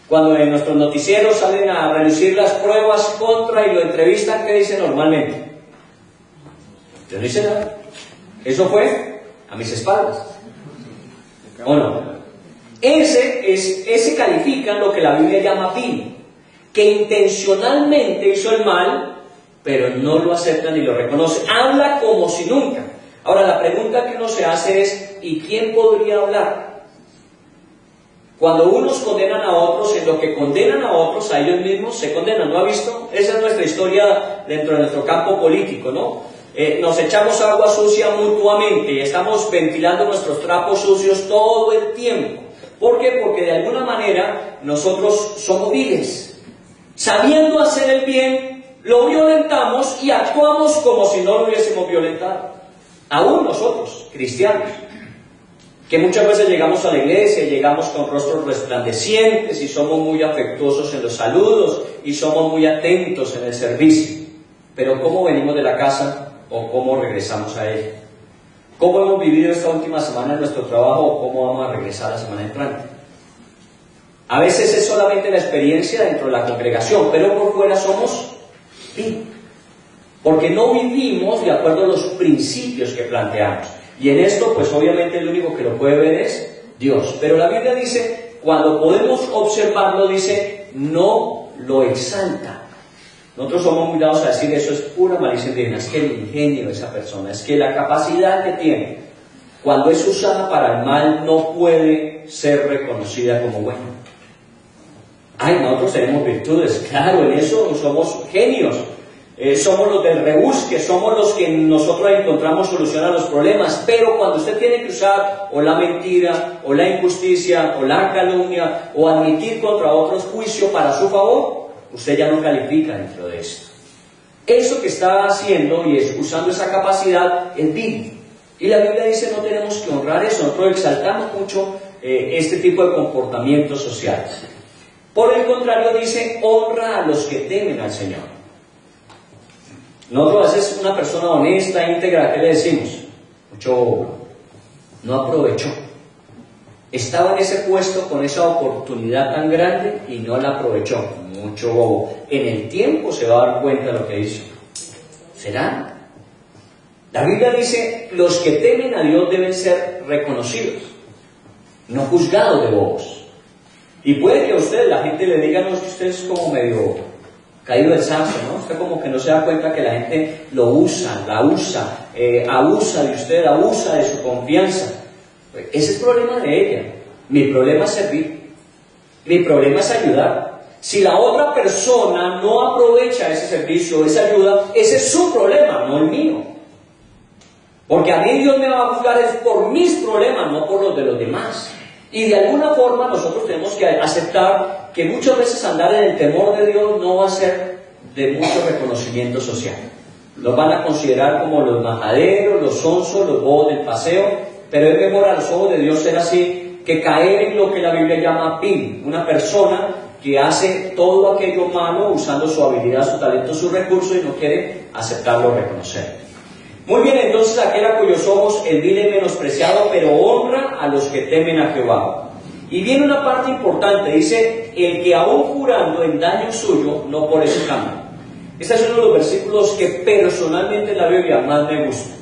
Speaker 2: Cuando en nuestros noticieros salen a reducir las pruebas contra y lo entrevistan, ¿qué dice normalmente? Yo no hice nada. Eso fue a mis espaldas. ¿O no? Ese califica lo que la Biblia llama vil, que intencionalmente hizo el mal, pero no lo acepta ni lo reconoce. Habla como si nunca. Ahora, la pregunta que uno se hace es, ¿y quién podría hablar? Cuando unos condenan a otros, en lo que condenan a otros, a ellos mismos se condenan. ¿No ha visto? Esa es nuestra historia dentro de nuestro campo político, ¿no? Nos echamos agua sucia mutuamente y estamos ventilando nuestros trapos sucios todo el tiempo. ¿Por qué? Porque de alguna manera nosotros somos viles. Sabiendo hacer el bien, lo violentamos y actuamos como si no lo hubiésemos violentado. Aún nosotros, cristianos, que muchas veces llegamos a la iglesia, llegamos con rostros resplandecientes y somos muy afectuosos en los saludos y somos muy atentos en el servicio. Pero ¿cómo venimos de la casa o cómo regresamos a ella? ¿Cómo hemos vivido esta última semana en nuestro trabajo o cómo vamos a regresar la semana entrante? A veces es solamente la experiencia dentro de la congregación, pero por fuera somos vivos. Porque no vivimos de acuerdo a los principios que planteamos. Y en esto, pues obviamente el único que lo puede ver es Dios. Pero la Biblia dice, cuando podemos observarlo, dice, no lo exalta. Nosotros somos muy dados a decir, eso es pura malicia indígena, es que el ingenio de esa persona, es que la capacidad que tiene, cuando es usada para el mal, no puede ser reconocida como buena. Ay, nosotros tenemos virtudes, claro, en eso somos genios. Somos los del rebusque, somos los que nosotros encontramos solución a los problemas, pero cuando usted tiene que usar o la mentira, o la injusticia, o la calumnia, o admitir contra otros juicio para su favor, usted ya no califica dentro de esto. Eso que está haciendo y es usando esa capacidad es vil. Y la Biblia dice no tenemos que honrar eso, nosotros exaltamos mucho este tipo de comportamientos sociales. Por el contrario dice honra a los que temen al Señor. Nosotros a veces una persona honesta, íntegra, ¿qué le decimos? Mucho bobo. No aprovechó. Estaba en ese puesto con esa oportunidad tan grande y no la aprovechó. Mucho bobo. En el tiempo se va a dar cuenta de lo que hizo. ¿Será? La Biblia dice, los que temen a Dios deben ser reconocidos, no juzgados de bobos. Y puede que a usted, la gente le diga, no, que usted es como medio caído del santo, ¿no? Usted como que no se da cuenta que la gente lo usa, la usa, abusa de usted, abusa de su confianza. Ese es el problema de ella. Mi problema es servir. Mi problema es ayudar. Si la otra persona no aprovecha ese servicio, esa ayuda, ese es su problema, no el mío. Porque a mí Dios me va a juzgar es por mis problemas, no por los de los demás. Y de alguna forma nosotros tenemos que aceptar que muchas veces andar en el temor de Dios no va a ser de mucho reconocimiento social. Nos van a considerar como los majaderos, los sonsos, los bobos del paseo, pero es mejor a los ojos de Dios ser así que caer en lo que la Biblia llama vil, una persona que hace todo aquello malo usando su habilidad, su talento, su recurso y no quiere aceptarlo o reconocer. Muy bien, entonces aquel a cuyos ojos el vil es menospreciado, pero honra a los que temen a Jehová. Y viene una parte importante, dice, el que aún jurando en daño suyo, no por eso cambia. Este es uno de los versículos que personalmente en la Biblia más me gusta.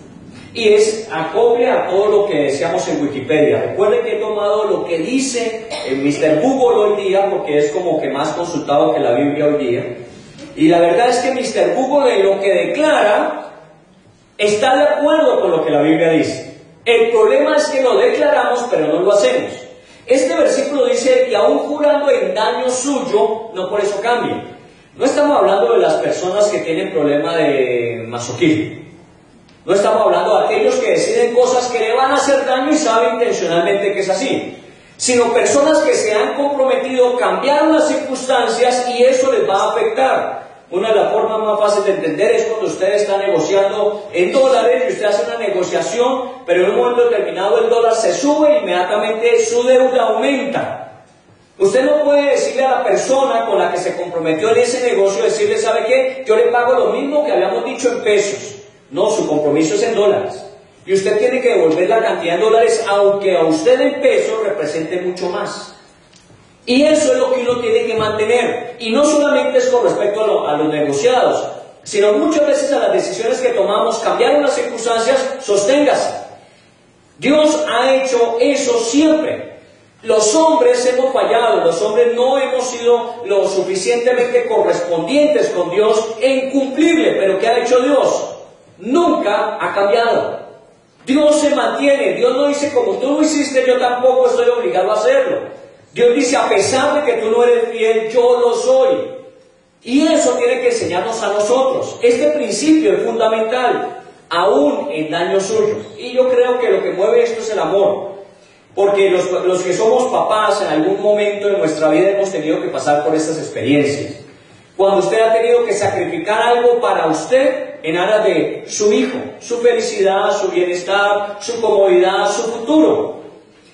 Speaker 2: Y es acorde a todo lo que decíamos en Wikipedia. Recuerden que he tomado lo que dice el Mr. Google hoy día, porque es como que más consultado que la Biblia hoy día. Y la verdad es que Mr. Google en lo que declara está de acuerdo con lo que la Biblia dice. El problema es que lo declaramos, pero no lo hacemos. Este versículo dice que aún jurando en daño suyo, no por eso cambia. No estamos hablando de las personas que tienen problema de masoquismo. No estamos hablando de aquellos que deciden cosas que le van a hacer daño y saben intencionalmente que es así. Sino personas que se han comprometido, cambiaron las circunstancias y eso les va a afectar. Una de las formas más fáciles de entender es cuando usted está negociando en dólares y usted hace una negociación, pero en un momento determinado el dólar se sube e inmediatamente su deuda aumenta. Usted no puede decirle a la persona con la que se comprometió en ese negocio, decirle, ¿sabe qué? Yo le pago lo mismo que habíamos dicho en pesos. No, su compromiso es en dólares. Y usted tiene que devolver la cantidad en dólares, aunque a usted en pesos represente mucho más. Y eso es lo que uno tiene que mantener. Y no solamente es con respecto a los negociados, sino muchas veces a las decisiones que tomamos, cambiaron las circunstancias, sosténgase. Dios ha hecho eso siempre. Los hombres hemos fallado, los hombres no hemos sido lo suficientemente correspondientes con Dios en cumplirle, pero ¿qué ha hecho Dios? Nunca ha cambiado. Dios se mantiene. Dios no dice, como tú lo hiciste, yo tampoco estoy obligado a hacerlo. Dios dice, a pesar de que tú no eres fiel, yo lo soy. Y eso tiene que enseñarnos a nosotros. Este principio es fundamental, aún en daño suyo. Y yo creo que lo que mueve esto es el amor. Porque los que somos papás en algún momento de nuestra vida hemos tenido que pasar por estas experiencias. Cuando usted ha tenido que sacrificar algo para usted en aras de su hijo, su felicidad, su bienestar, su comodidad, su futuro.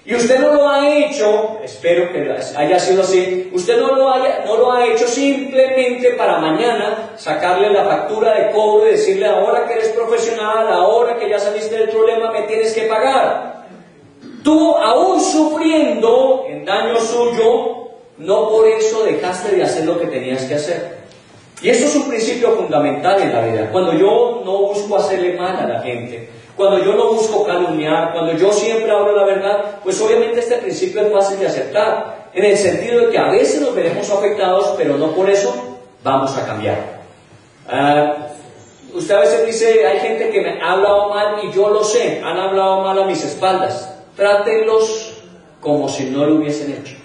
Speaker 2: Y usted no lo ha hecho, espero que haya sido así, usted no lo ha hecho simplemente para mañana sacarle la factura de cobro y decirle, ahora que eres profesional, ahora que ya saliste del problema, me tienes que pagar. Tú, aún sufriendo en daño suyo, no por eso dejaste de hacer lo que tenías que hacer. Y eso es un principio fundamental en la vida. Cuando yo no busco hacerle mal a la gente, cuando yo no busco calumniar, cuando yo siempre hablo la verdad, pues obviamente este principio es fácil de aceptar, en el sentido de que a veces nos veremos afectados, pero no por eso vamos a cambiar. Usted a veces dice, hay gente que me ha hablado mal y yo lo sé, han hablado mal a mis espaldas. Trátenlos como si no lo hubiesen hecho.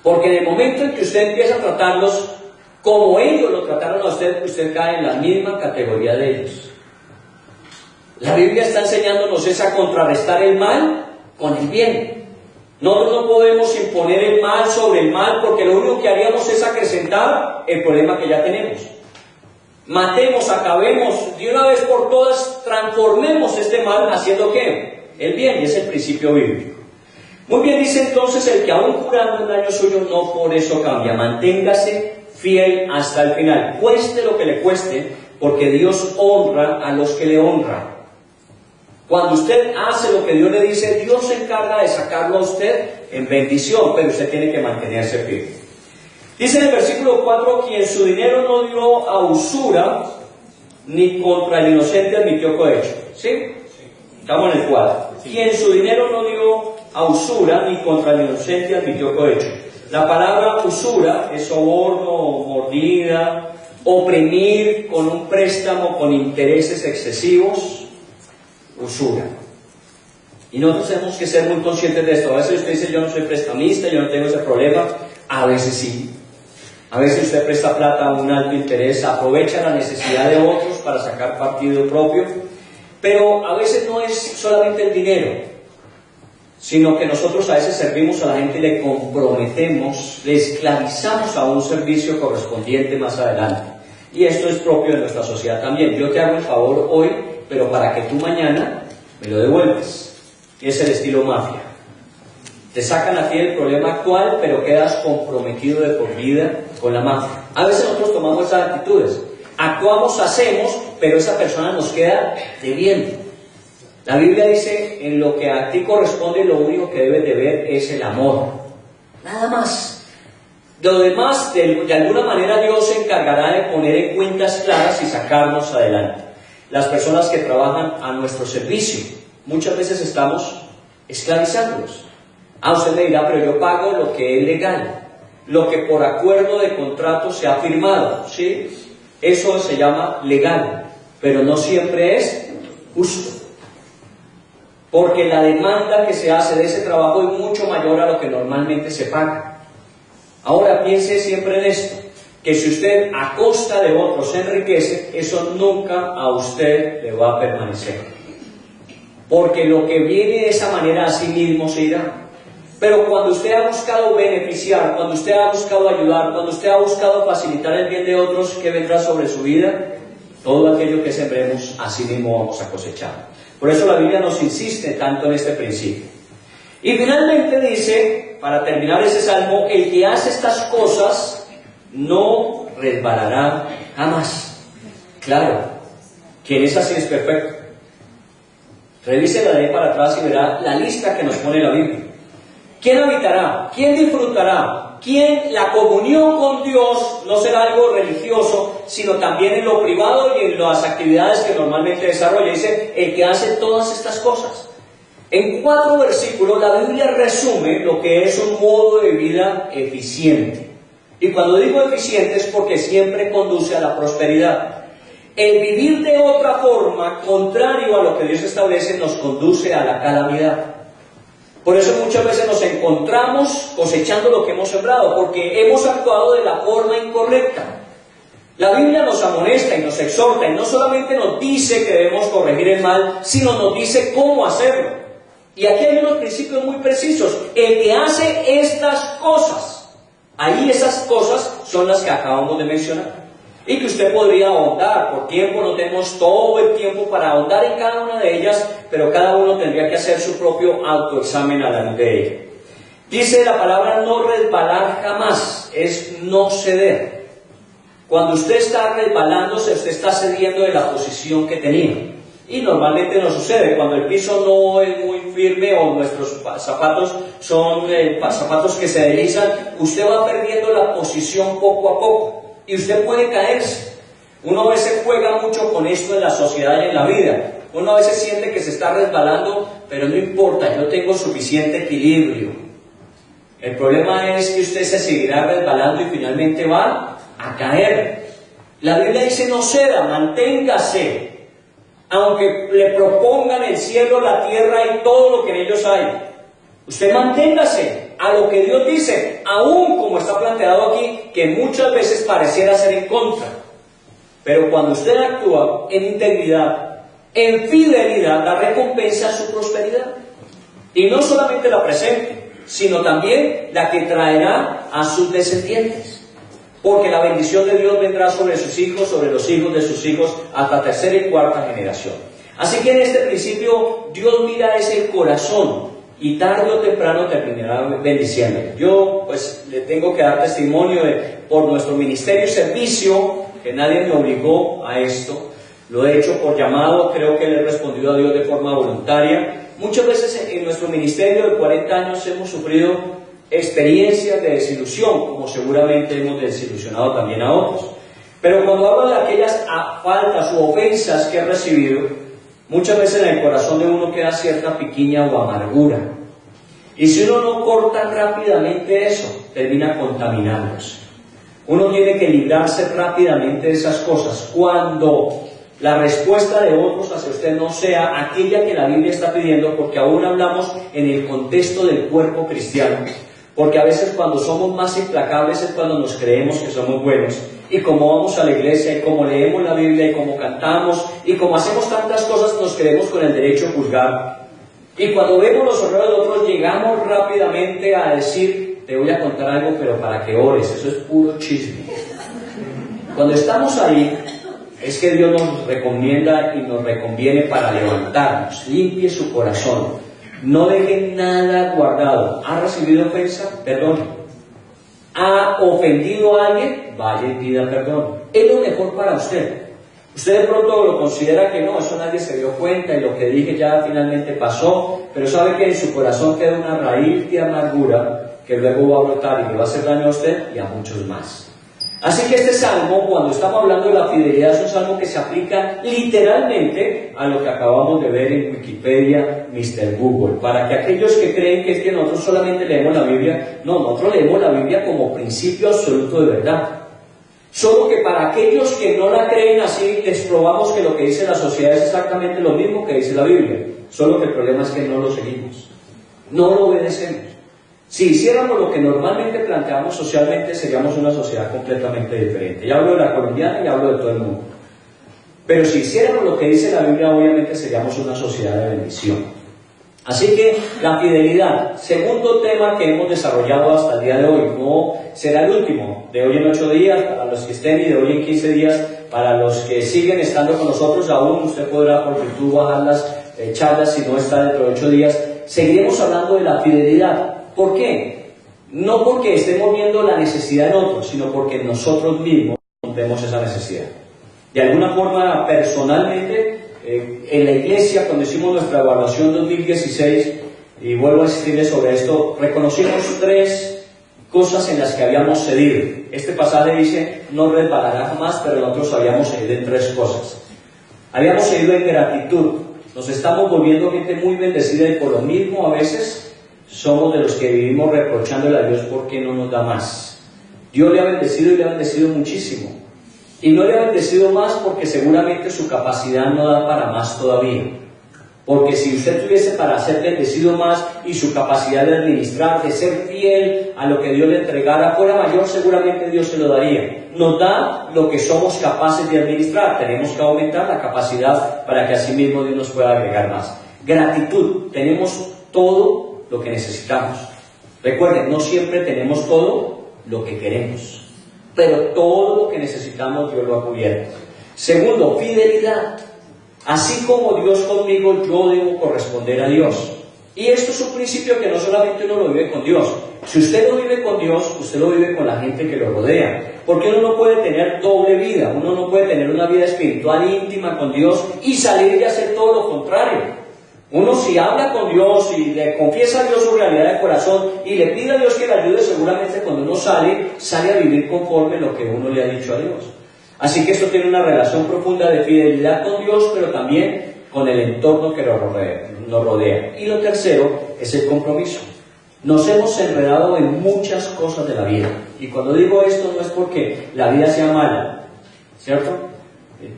Speaker 2: Porque en el momento en que usted empieza a tratarlos como ellos lo trataron a usted, usted cae en la misma categoría de ellos. La Biblia está enseñándonos es a contrarrestar el mal con el bien. Nosotros no podemos imponer el mal sobre el mal, porque lo único que haríamos es acrecentar el problema que ya tenemos. Matemos, acabemos, de una vez por todas, transformemos este mal haciendo ¿qué? El bien, y es el principio bíblico. Muy bien, dice entonces, el que aún jurando en daño suyo, no por eso cambia. Manténgase fiel hasta el final, cueste lo que le cueste, porque Dios honra a los que le honran. Cuando usted hace lo que Dios le dice, Dios se encarga de sacarlo a usted en bendición, pero usted tiene que mantenerse firme. Dice en el versículo 4, quien su dinero no dio a usura, ni contra el inocente admitió cohecho. ¿Sí? Estamos en el 4. Quien su dinero no dio a usura, ni contra el inocente admitió cohecho. La palabra usura es soborno, mordida, oprimir con un préstamo con intereses excesivos, usura. Y nosotros tenemos que ser muy conscientes de esto. A veces usted dice, yo no soy prestamista, yo no tengo ese problema. A veces sí. A veces usted presta plata a un alto interés, aprovecha la necesidad de otros para sacar partido propio. Pero a veces no es solamente el dinero, sino que nosotros a veces servimos a la gente y le comprometemos, le esclavizamos a un servicio correspondiente más adelante. Y esto es propio de nuestra sociedad también. Yo te hago el favor hoy, pero para que tú mañana me lo devuelves. Es el estilo mafia. Te sacan a ti del problema actual, pero quedas comprometido de por vida con la mafia. A veces nosotros tomamos esas actitudes. Actuamos, hacemos, pero esa persona nos queda debiendo. La Biblia dice, en lo que a ti corresponde, lo único que debes de ver es el amor. Nada más. De lo demás, de alguna manera Dios se encargará de poner en cuentas claras y sacarnos adelante. Las personas que trabajan a nuestro servicio, muchas veces estamos esclavizándolos. Usted me dirá, pero yo pago lo que es legal, lo que por acuerdo de contrato se ha firmado, ¿sí? Eso se llama legal, pero no siempre es justo. Porque la demanda que se hace de ese trabajo es mucho mayor a lo que normalmente se paga. Ahora piense siempre en esto, que si usted a costa de otros se enriquece, eso nunca a usted le va a permanecer. Porque lo que viene de esa manera a sí mismo se irá. Pero cuando usted ha buscado beneficiar, cuando usted ha buscado ayudar, cuando usted ha buscado facilitar el bien de otros, ¿qué vendrá sobre su vida? Todo aquello que sembremos, así mismo vamos a cosechar. Por eso la Biblia nos insiste tanto en este principio. Y finalmente dice, para terminar ese salmo, el que hace estas cosas no resbalará jamás. Claro, quien es así es perfecto. Revise la ley para atrás y verá la lista que nos pone la Biblia. ¿Quién habitará? ¿Quién disfrutará? ¿Quién? La comunión con Dios no será algo religioso, sino también en lo privado y en las actividades que normalmente desarrolla. Dice, el que hace todas estas cosas. En 4 versículos la Biblia resume lo que es un modo de vida eficiente. Y cuando digo eficiente es porque siempre conduce a la prosperidad. El vivir de otra forma, contrario a lo que Dios establece, nos conduce a la calamidad. Por eso muchas veces nos encontramos cosechando lo que hemos sembrado, porque hemos actuado de la forma incorrecta. La Biblia nos amonesta y nos exhorta, y no solamente nos dice que debemos corregir el mal, sino nos dice cómo hacerlo. Y aquí hay unos principios muy precisos. El que hace estas cosas, ahí esas cosas son las que acabamos de mencionar. Y que usted podría ahondar, por tiempo no tenemos todo el tiempo para ahondar en cada una de ellas, pero cada uno tendría que hacer su propio autoexamen a la luz de ella. Dice la palabra no resbalar jamás, es no ceder. Cuando usted está resbalándose, usted está cediendo de la posición que tenía. Y normalmente nos sucede, cuando el piso no es muy firme o nuestros zapatos son zapatos que se deslizan, usted va perdiendo la posición poco a poco. Y usted puede caerse. Uno a veces juega mucho con esto en la sociedad y en la vida. Uno a veces siente que se está resbalando, pero no importa, yo tengo suficiente equilibrio. El problema es que usted se seguirá resbalando y finalmente va a caer. La Biblia dice no ceda, manténgase. Aunque le propongan el cielo, la tierra y todo lo que en ellos hay. Usted manténgase a lo que Dios dice, aún como está planteado aquí, que muchas veces pareciera ser en contra. Pero cuando usted actúa en integridad, en fidelidad, la recompensa es su prosperidad. Y no solamente la presente, sino también la que traerá a sus descendientes. Porque la bendición de Dios vendrá sobre sus hijos, sobre los hijos de sus hijos, hasta 3ª y 4ª generación. Así que en este principio, Dios mira ese corazón. Y tarde o temprano terminará bendiciéndole. Yo pues le tengo que dar testimonio por nuestro ministerio y servicio, que nadie me obligó a esto. Lo he hecho por llamado, creo que le he respondido a Dios de forma voluntaria. Muchas veces en nuestro ministerio de 40 años hemos sufrido experiencias de desilusión, como seguramente hemos desilusionado también a otros. Pero cuando hablo de aquellas faltas u ofensas que he recibido, muchas veces en el corazón de uno queda cierta piquiña o amargura. Y si uno no corta rápidamente eso, termina contaminándose. Uno tiene que librarse rápidamente de esas cosas. Cuando la respuesta de otros hacia usted no sea aquella que la Biblia está pidiendo, porque aún hablamos en el contexto del cuerpo cristiano. Porque a veces cuando somos más implacables es cuando nos creemos que somos buenos. Y como vamos a la iglesia, y como leemos la Biblia, y como cantamos, y como hacemos tantas cosas, nos creemos con el derecho a juzgar. Y cuando vemos los errores de otros, llegamos rápidamente a decir, te voy a contar algo, pero para que ores, eso es puro chisme. Cuando estamos ahí, es que Dios nos recomienda y nos reconviene para levantarnos. Limpie su corazón. No deje nada guardado. ¿Ha recibido ofensa? Perdone. ¿Ha ofendido a alguien? Vaya y pida perdón. Es lo mejor para usted. Usted de pronto lo considera que no, eso nadie se dio cuenta y lo que dije ya finalmente pasó, pero sabe que en su corazón queda una raíz de amargura que luego va a brotar y le va a hacer daño a usted y a muchos más. Así que este salmo, cuando estamos hablando de la fidelidad, es un salmo que se aplica literalmente a lo que acabamos de ver en Wikipedia, Mr. Google. Para que aquellos que creen que es que nosotros solamente leemos la Biblia, no, nosotros leemos la Biblia como principio absoluto de verdad. Solo que para aquellos que no la creen así, les probamos que lo que dice la sociedad es exactamente lo mismo que dice la Biblia. Solo que el problema es que no lo seguimos, no lo obedecemos. Si hiciéramos lo que normalmente planteamos socialmente, seríamos una sociedad completamente diferente. Ya hablo de la colombiana y hablo de todo el mundo. Pero si hiciéramos lo que dice la Biblia, obviamente seríamos una sociedad de bendición. Así que la fidelidad, segundo tema que hemos desarrollado hasta el día de hoy, no será el último, de hoy en 8 días para los que estén y de hoy en 15 días para los que siguen estando con nosotros. Aún usted podrá por YouTube bajar las charlas si no está dentro de 8 días. Seguiremos hablando de la fidelidad. ¿Por qué? No porque estemos viendo la necesidad en otros, sino porque nosotros mismos vemos esa necesidad. De alguna forma, personalmente, en la iglesia, cuando hicimos nuestra evaluación 2016, y vuelvo a insistirles sobre esto, reconocimos 3 cosas en las que habíamos cedido. Este pasaje dice, no resbalará jamás, pero nosotros habíamos cedido en 3 cosas. Habíamos cedido en gratitud. Nos estamos volviendo gente muy bendecida y por lo mismo a veces somos de los que vivimos reprochándole a Dios porque no nos da más. Dios le ha bendecido y le ha bendecido muchísimo. Y no le ha bendecido más porque seguramente su capacidad no da para más todavía. Porque si usted tuviese para ser bendecido más y su capacidad de administrar, de ser fiel a lo que Dios le entregara fuera mayor, seguramente Dios se lo daría. Nos da lo que somos capaces de administrar. Tenemos que aumentar la capacidad para que así mismo Dios nos pueda agregar más. Gratitud. Tenemos todo lo que necesitamos. Recuerden, no siempre tenemos todo lo que queremos, pero todo lo que necesitamos Dios lo ha cubierto. Segundo, fidelidad. Así como Dios conmigo, yo debo corresponder a Dios. Y esto es un principio que no solamente uno lo vive con Dios. Si usted lo vive con Dios, usted lo vive con la gente que lo rodea. Porque uno no puede tener doble vida. Uno no puede tener una vida espiritual íntima con Dios y salir y hacer todo lo contrario. Uno si habla con Dios y le confiesa a Dios su realidad de corazón y le pide a Dios que le ayude, seguramente cuando uno sale a vivir conforme lo que uno le ha dicho a Dios. Así que esto tiene una relación profunda de fidelidad con Dios, pero también con el entorno que nos rodea. Y lo tercero es el compromiso. Nos hemos enredado en muchas cosas de la vida. Y cuando digo esto no es porque la vida sea mala, ¿cierto?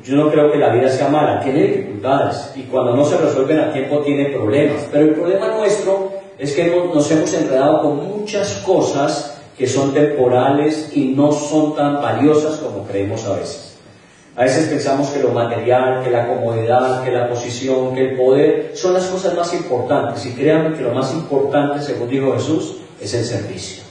Speaker 2: Yo no creo que la vida sea mala, tiene dificultades y cuando no se resuelven a tiempo tiene problemas, pero el problema nuestro es que nos hemos enredado con muchas cosas que son temporales y no son tan valiosas como creemos a veces. A veces pensamos que lo material, que la comodidad, que la posición, que el poder son las cosas más importantes y créanme que lo más importante, según dijo Jesús, es el servicio.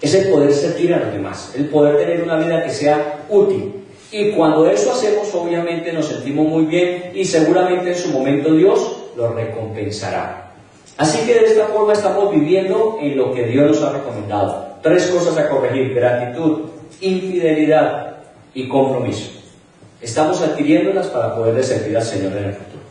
Speaker 2: Es el poder servir a los demás, el poder tener una vida que sea útil. Y cuando eso hacemos, obviamente nos sentimos muy bien y seguramente en su momento Dios lo recompensará. Así que de esta forma estamos viviendo en lo que Dios nos ha recomendado. 3 cosas a corregir: gratitud, infidelidad y compromiso. Estamos adquiriéndolas para poder servir al Señor en el futuro.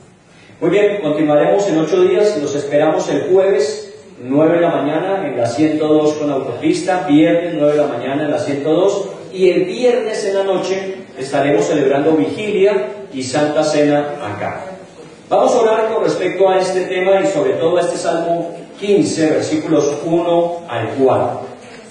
Speaker 2: Muy bien, continuaremos en 8 días. Los esperamos el jueves 9 de la mañana en la 102 con autopista, viernes 9 de la mañana en la 102 y el viernes en la noche estaremos celebrando vigilia y Santa Cena acá. Vamos a orar con respecto a este tema y sobre todo a este Salmo 15, versículos 1 al 4.